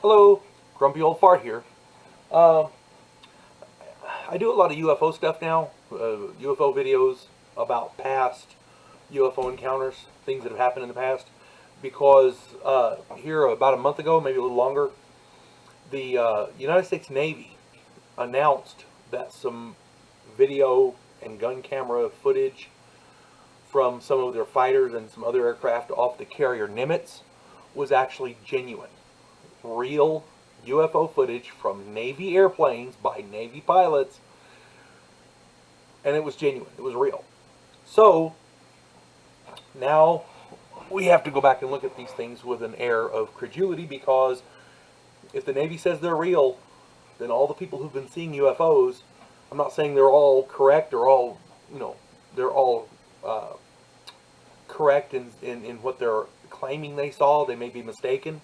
Hello, grumpy old fart here. Uh, I do a lot of UFO stuff now, UFO videos about past UFO encounters, things that have happened in the past. Because here about a month ago, maybe a little longer, the United States Navy announced that some video and gun camera footage from some of their fighters and some other aircraft off the carrier Nimitz was actually genuine. Real UFO footage from Navy airplanes by Navy pilots, and it was genuine. It was real. So now we have to go back and look at these things with an air of credulity, because if the Navy says they're real, then all the people who've been seeing UFOs, I'm not saying they're all correct or all, they're all correct in what they're claiming they saw. They may be mistaken.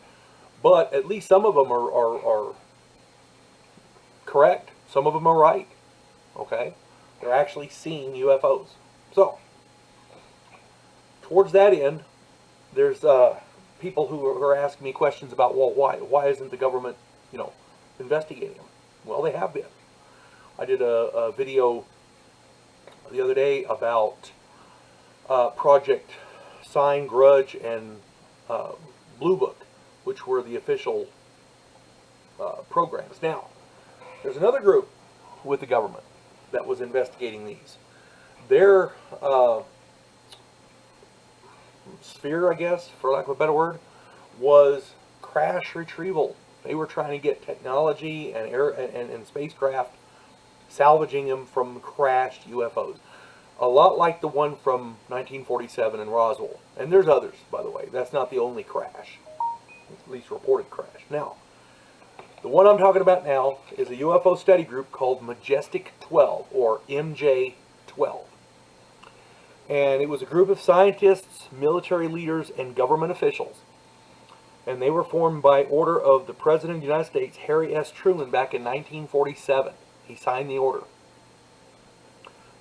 But at least some of them are correct. Some of them are right. Okay? They're actually seeing UFOs. So, towards that end, there's people who are asking me questions about, well, why isn't the government, investigating them? Well, they have been. I did a video the other day about Project Sign, Grudge, and Blue Book, which were the official programs. Now, there's another group with the government that was investigating these. Their sphere, I guess, for lack of a better word, was crash retrieval. They were trying to get technology and air and spacecraft, salvaging them from crashed UFOs. A lot like the one from 1947 in Roswell. And there's others, by the way. That's not the only crash. At least reported crash. Now, the one I'm talking about now is a UFO study group called MJ12, or MJ12. And it was a group of scientists, military leaders, and government officials. And they were formed by order of the President of the United States, Harry S. Truman, back in 1947. He signed the order.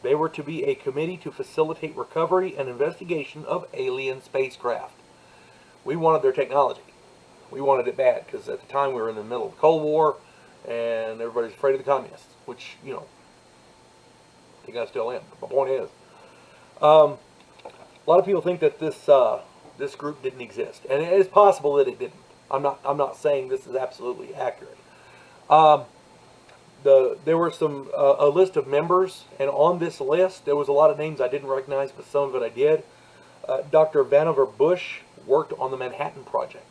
They were to be a committee to facilitate recovery and investigation of alien spacecraft. We wanted their technology. We wanted it bad, because at the time we were in the middle of the Cold War, and everybody's afraid of the communists, which, I think I still am. But my point is, a lot of people think that this group didn't exist, and it is possible that it didn't. I'm not saying this is absolutely accurate. There were some a list of members, and on this list there was a lot of names I didn't recognize, but some of it I did. Dr. Vannevar Bush worked on the Manhattan Project.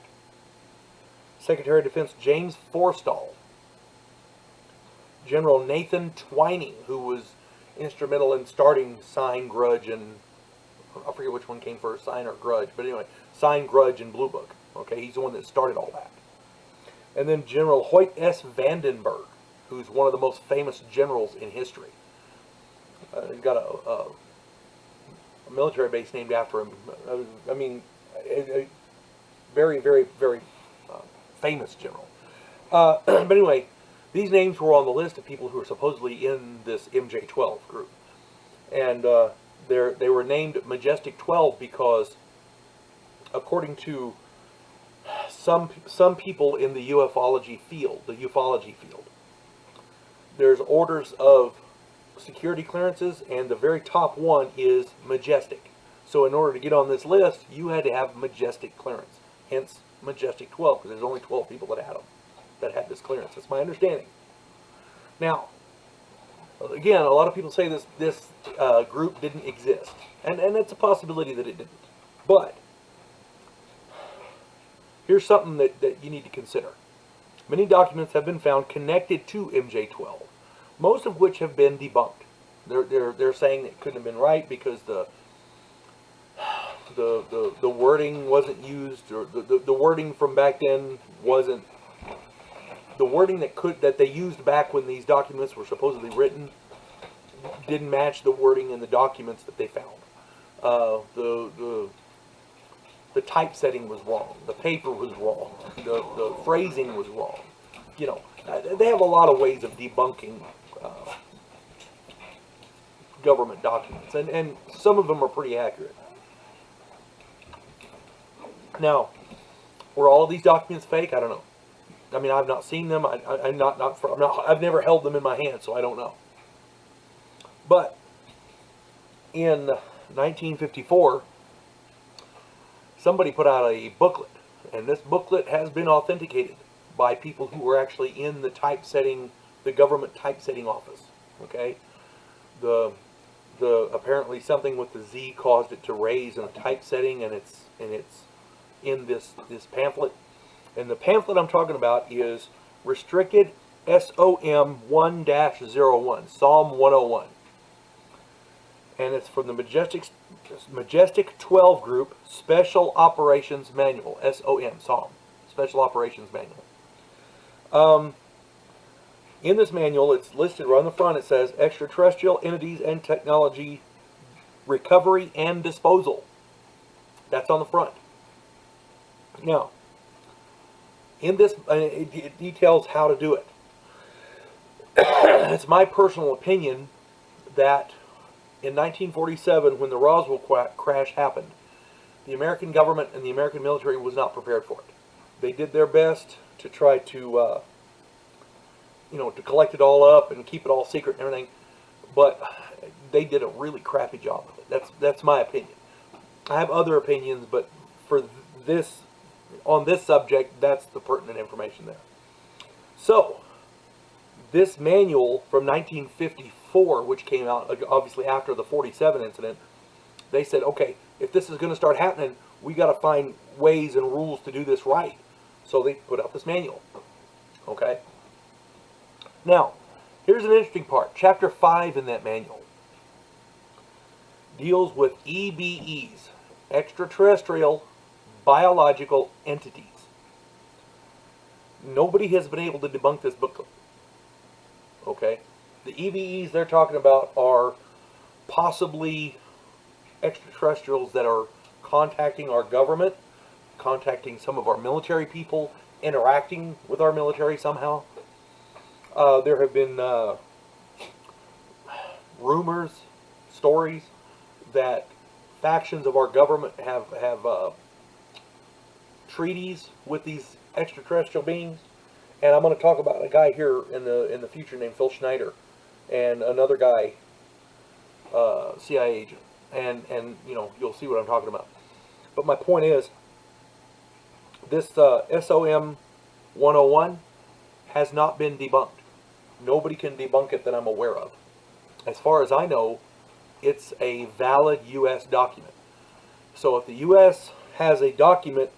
Secretary of Defense James Forstall. General Nathan Twining, who was instrumental in starting Sign, Grudge, and I forget which one came first, Sign or Grudge, but anyway, Sign, Grudge, and Blue Book. Okay, he's the one that started all that. And then General Hoyt S. Vandenberg, who's one of the most famous generals in history. He's got a military base named after him. I mean, a very, very, very famous general. But anyway, these names were on the list of people who were supposedly in this MJ12 group. And they were named Majestic 12 because, according to some people in the ufology field, there's orders of security clearances, and the very top one is Majestic. So in order to get on this list, you had to have Majestic clearance. Hence, Majestic 12, because there's only 12 people that had this clearance. That's my understanding. Now, again, a lot of people say this group didn't exist, and it's a possibility that it didn't. But here's something that you need to consider. Many documents have been found connected to MJ12, most of which have been debunked. They're saying it couldn't have been right because the wording wasn't used, or the wording from back then wasn't the wording that they used back when these documents were supposedly written didn't match the wording in the documents that they found. The typesetting was wrong. The paper was wrong. The phrasing was wrong. They have a lot of ways of debunking government documents, and some of them are pretty accurate. Now, were all of these documents fake? I don't know. I mean, I've not seen them. I've never held them in my hand, so I don't know. But in 1954, somebody put out a booklet, and this booklet has been authenticated by people who were actually in the typesetting, the government typesetting office. Okay, the apparently something with the Z caused it to raise in a typesetting, and it's in this pamphlet. And the pamphlet I'm talking about is restricted SOM 1-01, Psalm 101. And it's from the Majestic 12 Group Special Operations Manual, SOM, Special Operations Manual. In this manual, it's listed right on the front. It says extraterrestrial entities and technology recovery and disposal. That's on the front. Now, in this, it details how to do it. It's my personal opinion that in 1947, when the Roswell crash happened, the American government and the American military was not prepared for it. They did their best to try to, to collect it all up and keep it all secret and everything, but they did a really crappy job of it. That's my opinion. I have other opinions, but for this, on this subject, that's the pertinent information there. So, this manual from 1954, which came out obviously after the 47 incident, they said, okay, if this is going to start happening, we got to find ways and rules to do this right. So they put out this manual. Okay? Now, here's an interesting part. Chapter 5 in that manual deals with EBEs, extraterrestrial biological entities. Nobody has been able to debunk this booklet. Okay? The EBEs they're talking about are possibly extraterrestrials that are contacting our government, contacting some of our military people, interacting with our military somehow. There have been rumors, stories that factions of our government have treaties with these extraterrestrial beings. And I'm going to talk about a guy here in the future named Phil Schneider, and another guy, CIA agent, and you'll see what I'm talking about. But my point is, this SOM 101 has not been debunked. Nobody can debunk it that I'm aware of. As far as I know, it's a valid U.S. document. So if the U.S. has a document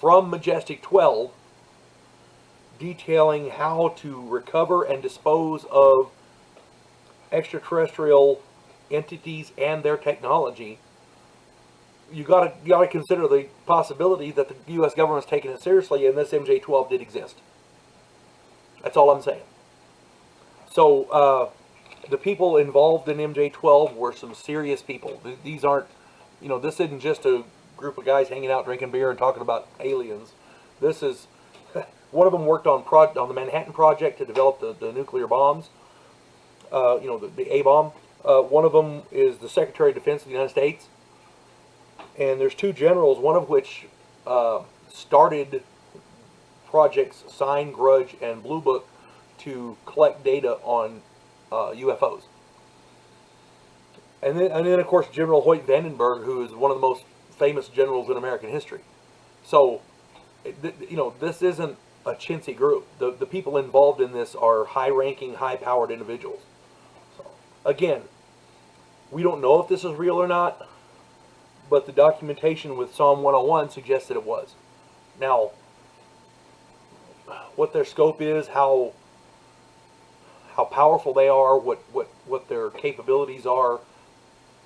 from Majestic 12 detailing how to recover and dispose of extraterrestrial entities and their technology, you gotta consider the possibility that the U.S. government's taking it seriously, and this MJ12 did exist. That's all I'm saying. So the people involved in MJ12 were some serious people. These aren't, this isn't just a group of guys hanging out drinking beer and talking about aliens. This is one of them worked on the Manhattan Project to develop the nuclear bombs. The A-bomb. One of them is the Secretary of Defense of the United States. And there's two generals, one of which started projects Sign, Grudge, and Blue Book to collect data on UFOs. And then of course General Hoyt Vandenberg, who is one of the most famous generals in American history. So, this isn't a chintzy group. The people involved in this are high-ranking, high-powered individuals. So, again, we don't know if this is real or not, but the documentation with Psalm 101 suggests that it was. Now, what their scope is, how powerful they are, what their capabilities are,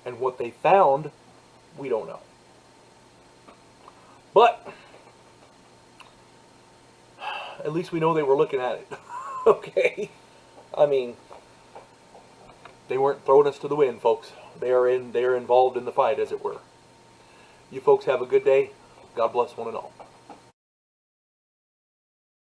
and what they found, we don't know. But at least we know they were looking at it. Okay? I mean, they weren't throwing us to the wind, folks. They're involved in the fight, as it were. You folks have a good day. God bless one and all.